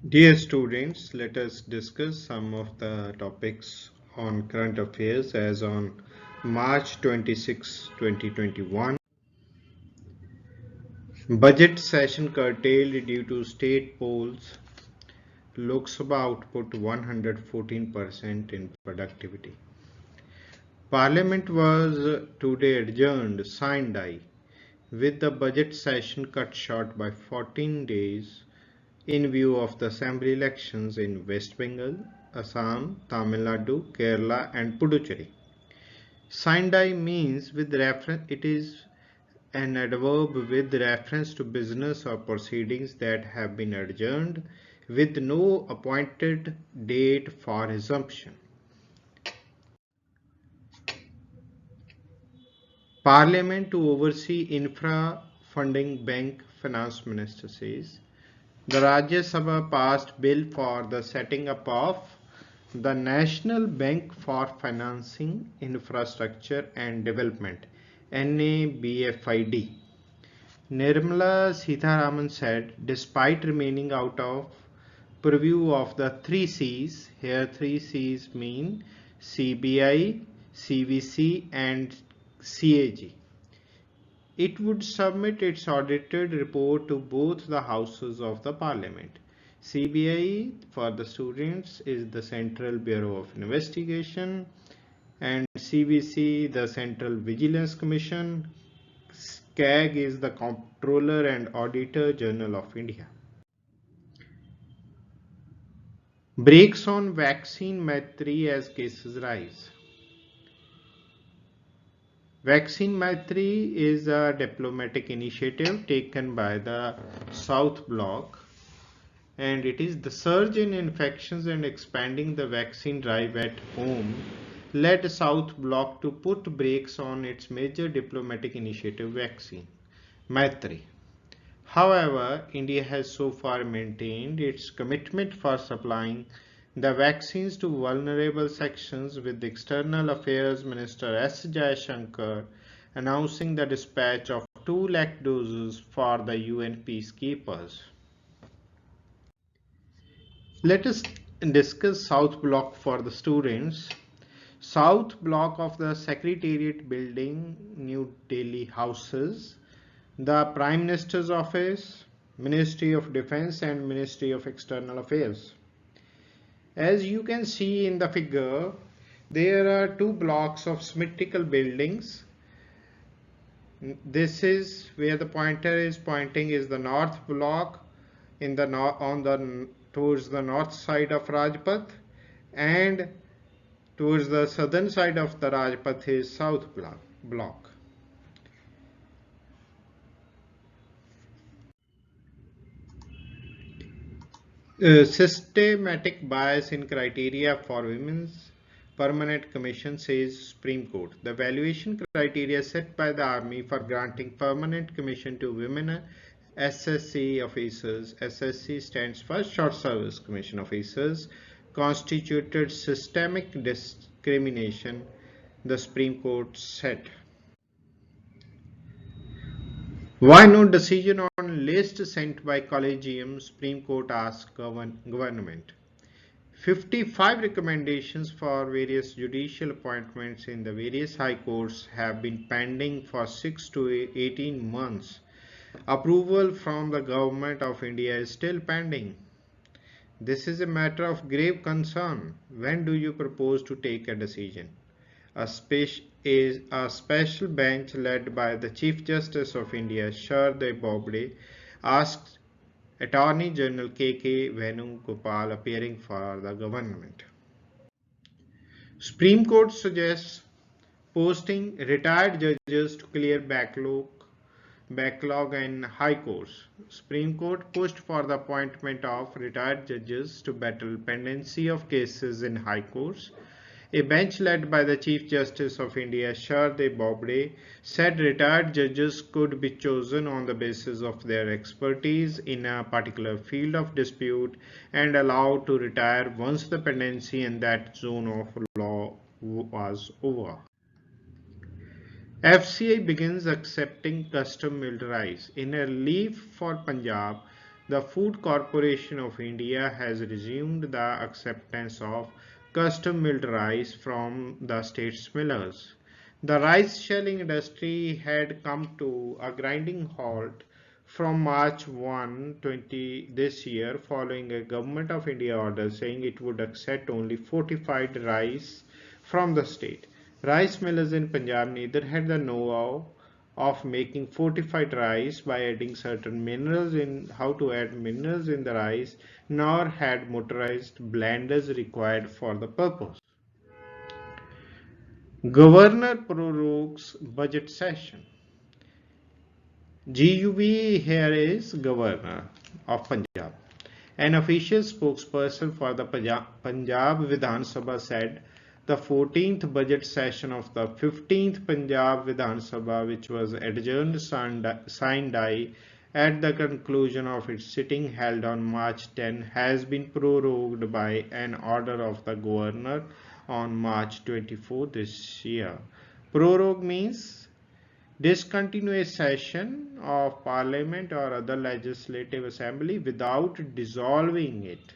Dear students, let us discuss some of the topics on current affairs as on March 26, 2021. Budget session curtailed due to state polls. Lok Sabha output 114% in productivity. Parliament was today adjourned sine die with the budget session cut short by 14 days in view of the assembly elections in West Bengal, Assam, Tamil Nadu, Kerala and Puducherry. Sine die means with reference it is an adverb with reference to business or proceedings that have been adjourned with no appointed date for resumption. Parliament to oversee infra funding, bank finance minister says. The Rajya Sabha passed bill for the setting up of the National Bank for Financing Infrastructure and Development (NABFID). Nirmala Sitharaman said, despite remaining out of purview of the three C's, here three C's mean CBI, CVC and CAG, it would submit its audited report to both the houses of the parliament. CBI, for the students, is the Central Bureau of Investigation, and CVC, the Central Vigilance Commission. CAG is the Comptroller and Auditor General of India. Brakes on Vaccine Maitri as cases rise. Vaccine Maitri is a diplomatic initiative taken by the South Bloc, and it is the surge in infections and expanding the vaccine drive at home led South Bloc to put brakes on its major diplomatic initiative Vaccine Maitri. However, India has so far maintained its commitment for supplying the vaccines to vulnerable sections, with the External Affairs Minister S. Jaishankar announcing the dispatch of 2 lakh doses for the UN peacekeepers. Let us discuss South Block for the students. South Block of the Secretariat Building, New Delhi houses the Prime Minister's Office, Ministry of Defense and Ministry of External Affairs. As you can see in the figure, there are two blocks of symmetrical buildings. This is where the pointer is pointing is the north block in the towards the north side of Rajpath, and towards the southern side of the Rajpath is south block. Systematic bias in criteria for women's permanent commission, says Supreme Court. The valuation criteria set by the Army for granting permanent commission to women SSC officers, SSC stands for Short Service Commission officers, constituted systemic discrimination, the Supreme Court said. Why no decision on list sent by Collegium? Supreme Court asked government. 55 recommendations for various judicial appointments in the various high courts have been pending for 6 to 18 months. Approval from the Government of India is still pending. This is a matter of grave concern. When do you propose to take a decision? A special bench led by the Chief Justice of India, Saurabh Garg, asked Attorney General K.K. Venugopal appearing for the government. Supreme Court suggests posting retired judges to clear backlog in high courts. Supreme Court pushed for the appointment of retired judges to battle pendency of cases in high courts. A bench led by the Chief Justice of India, Saurabh Garg, said retired judges could be chosen on the basis of their expertise in a particular field of dispute and allowed to retire once the pendency in that zone of law was over. FCI begins accepting custom milled rice. In a relief for Punjab, the Food Corporation of India has resumed the acceptance of custom milled rice from the state's millers. The rice shelling industry had come to a grinding halt from March 1, 20 this year, following a Government of India order saying it would accept only fortified rice from the state. Rice millers in Punjab neither had the know-how of making fortified rice by adding certain minerals in how to add minerals in the rice, nor had motorized blenders required for the purpose. Governor prorogues budget session. GUV here is Governor of Punjab. An official spokesperson for the Punjab Vidhan Sabha said the 14th budget session of the 15th Punjab Vidhan Sabha, which was adjourned sine die at the conclusion of its sitting held on March 10, has been prorogued by an order of the governor on March 24 this year. Prorogue means discontinue a session of parliament or other legislative assembly without dissolving it.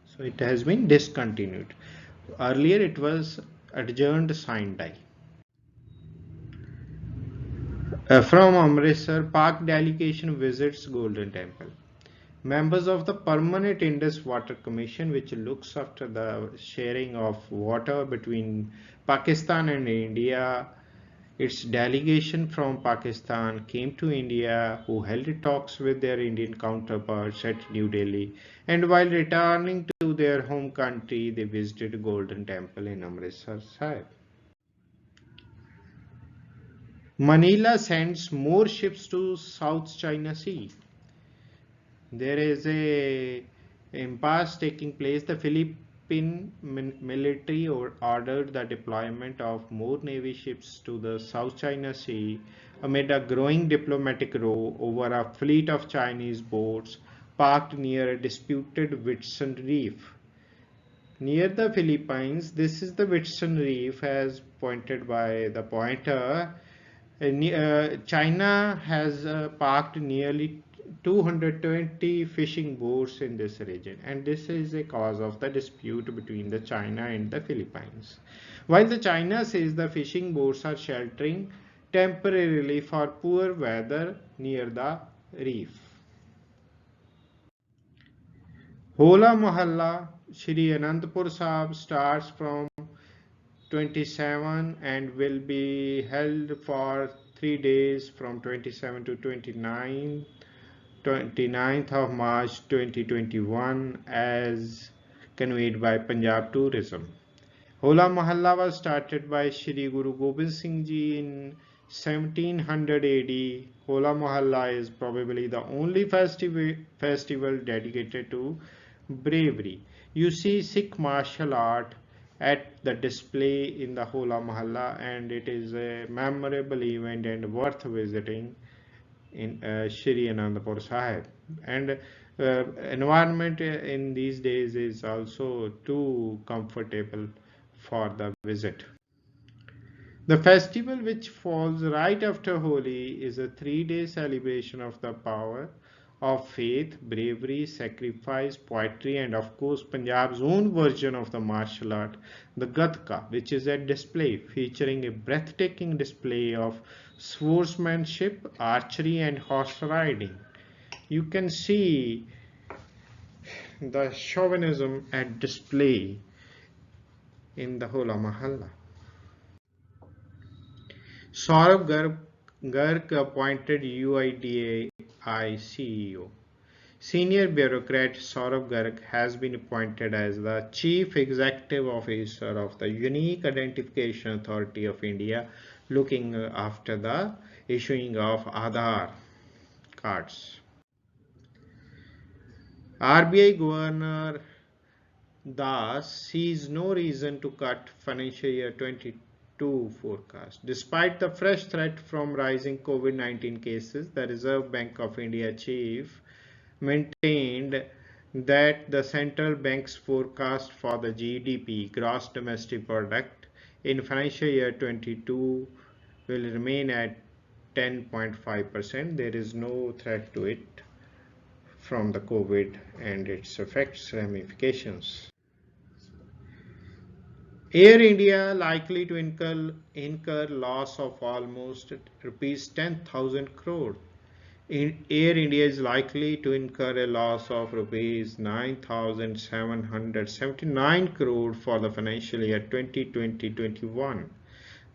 So it has been discontinued. Earlier it was adjourned sine die. From Amritsar, Pak delegation visits Golden Temple. Members of the Permanent Indus Water Commission, which looks after the sharing of water between Pakistan and India, its delegation from Pakistan came to India, who held talks with their Indian counterparts at New Delhi, and while returning to their home country, they visited Golden Temple in Amritsar Sahib. Manila sends more ships to South China Sea. There is a impasse taking place. The Philippine military ordered the deployment of more navy ships to the South China Sea amid a growing diplomatic row over a fleet of Chinese boats parked near a disputed Whitsun Reef. Near the Philippines, this is the Whitsun Reef as pointed by the pointer. China has parked nearly 220 fishing boats in this region, and this is a cause of the dispute between the China and the Philippines. While the China says the fishing boats are sheltering temporarily for poor weather near the reef. Hola Mohalla Shri Anandpur Sahib starts from 27 and will be held for 3 days from 27 to 29th of March 2021 as conveyed by Punjab Tourism. Hola Mohalla was started by Shri Guru Gobind Singh Ji in 1700 AD. Hola Mohalla is probably the only festival dedicated to bravery. You see Sikh martial art at the display in the Hola Mohalla, and it is a memorable event and worth visiting in Shri Anandpur Sahib. And environment in these days is also too comfortable for the visit. The festival, which falls right after Holi, is a 3-day celebration of the power of faith, bravery, sacrifice, poetry, and of course Punjab's own version of the martial art, the Gatka, which is at display, featuring a breathtaking display of swordsmanship, archery, and horse riding. You can see the chauvinism at display in the Hola Mahalla. Saurabh Garg appointed UIDAI CEO. Senior bureaucrat Saurabh Garg has been appointed as the Chief Executive Officer of the Unique Identification Authority of India, looking after the issuing of Aadhaar cards. RBI Governor Das sees no reason to cut financial year 22 forecast. Despite the fresh threat from rising COVID-19 cases, the Reserve Bank of India chief maintained that the central bank's forecast for the GDP, gross domestic product, in financial year 22 will remain at 10.5%. There is no threat to it. from the COVID and its effects ramifications. Air India likely to incur loss of almost rupees 10,000 crore. Air India is likely to incur a loss of rupees 9,779 crore for the financial year 2020-21.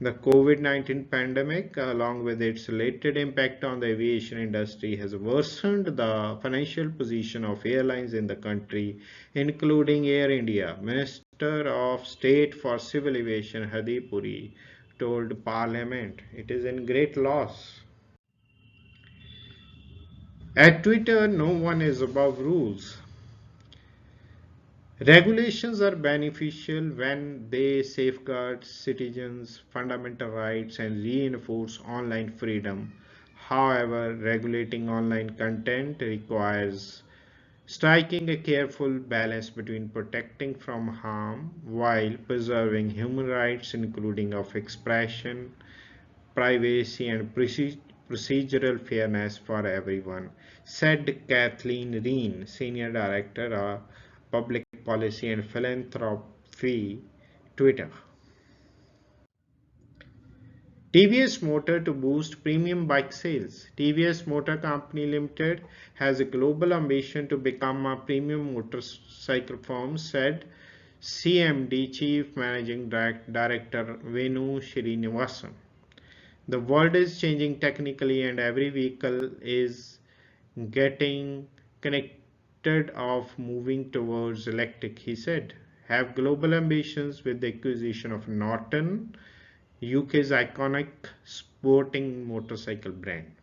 The COVID-19 pandemic, along with its related impact on the aviation industry, has worsened the financial position of airlines in the country, including Air India. Minister of State for Civil Aviation Hardeep Puri told Parliament it is in great loss. At Twitter, no one is above rules. Regulations are beneficial when they safeguard citizens' fundamental rights and reinforce online freedom. However, regulating online content requires striking a careful balance between protecting from harm while preserving human rights, including of expression, privacy, and procedural fairness for everyone, said Kathleen Reen, Senior Director of Public Policy and Philanthropy, Twitter. TVS Motor to boost premium bike sales. TVS Motor Company Limited has a global ambition to become a premium motorcycle firm, said CMD Chief Managing Director Venu Srinivasan. The world is changing technically and every vehicle is getting connected of moving towards electric, he said. Have global ambitions with the acquisition of Norton, UK's iconic sporting motorcycle brand.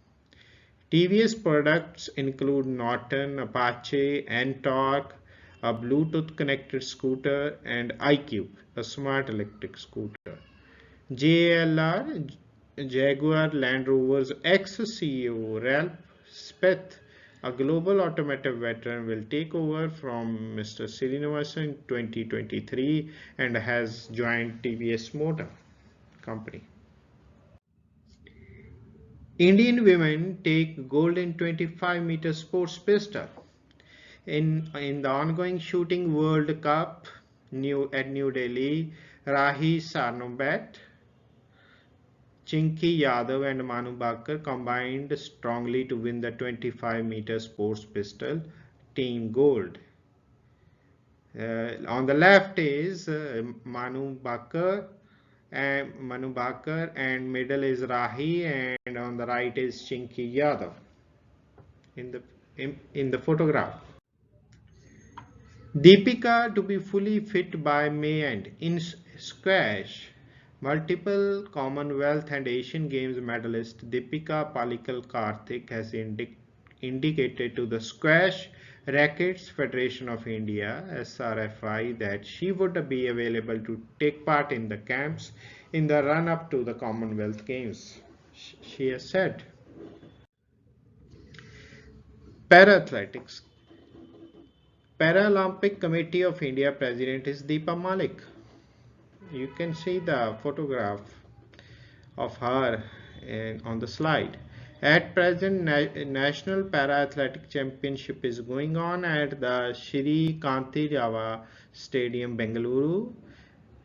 TVS products include Norton, Apache, N-Torque, a Bluetooth connected scooter, and iQube, a smart electric scooter. JLR, Jaguar Land Rover's ex-CEO Ralph Speth, a global automotive veteran, will take over from Mr. Srinivasan in 2023 and has joined TVS Motor Company. Indian women take gold in 25-meter sports pistol. In the ongoing Shooting World Cup at New Delhi, Rahi Sarnobat, Chinky Yadav and Manu Bakar combined strongly to win the 25-meter sports pistol team gold. On the left is Manu Bakar and middle is Rahi, and on the right is Chinky Yadav in the photograph. Deepika to be fully fit by May end. In squash, multiple Commonwealth and Asian Games medalist Deepika Palikal Karthik has indicated to the Squash Rackets Federation of India (SRFI) that she would be available to take part in the camps in the run-up to the Commonwealth Games. She has said. Para-athletics. Paralympic Committee of India President is Deepa Malik. You can see the photograph of her on the slide. At present, National Para-Athletic Championship is going on at the Shri Kanti Rava Stadium, Bengaluru.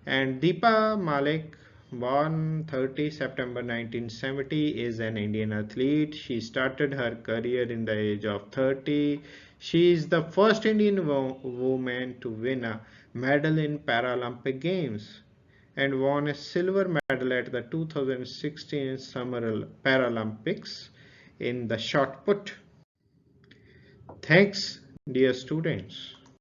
And Deepa Malik, born 30 September 1970, is an Indian athlete. She started her career in the age of 30. She is the first Indian woman to win a medal in Paralympic Games and won a silver medal at the 2016 Summer Paralympics in the shot put. Thanks, dear students.